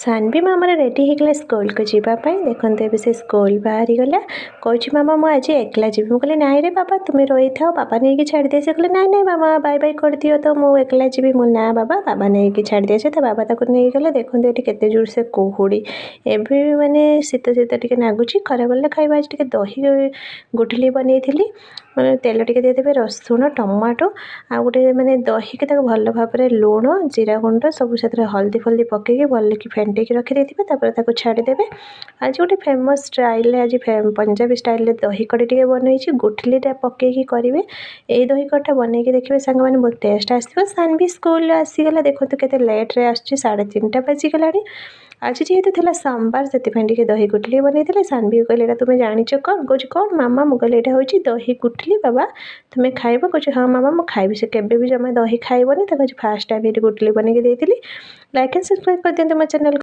सानवी मामा ready होगा school को जीवाई देखते ए से स्कूल बाहरी गला कौच मामा मुझे आज एकला जी मुझे ना रे बाबा तुम्हें रही था बाबा नहीं छाड़ दिए से कहले ना ना मामा बाय बाय कर दियो तो मुझे एकला जी मु ना बाबा बाबा नहीं छाड़ दिए से तो बाबा ताको नहीं गले देखते ये केते जोर से कुहुड़ी एबे माने शीत शीत टिके नागुची खरा बेला खाइबा आज टिके दही गुठली बनई मैंने तेल टिके देदेवे रसुण टमाटो आ गोटे मैंने दही के भल भाव लुण जीरा गुंड सब से हल्दी फल्दी पकईकि भल कि फेंटेक रखिदे छाड़देवे। आज गोटे फेमस स्टाइल आज पंजाबी स्टाइल दही कड़ी टे बनई गुठलीटा पकईकि करेंगे ये दही कड़ा बनईकि देखिए सांग मैंने बहुत टेस्ट आसो। सानवी स्कूल आसीगला देखो केते लेट्रे आस 3:30 बाजिगला। आज जेहेतु थी सोमवार से टे दही गुठली बनई सानवी कहले तुम्हें जाच कौन कौच कौन मामा मुझे यहाँ हूँ दही गुठली बाबा तुम्हें खाइब कौच हाँ मामा मुझे खाइबी से केवे भी जमा दही खाइबनी फास्ट टाइम ये गुठली बनई लाइक एंड सब्सक्राइब कर दिखाते मो चैनल।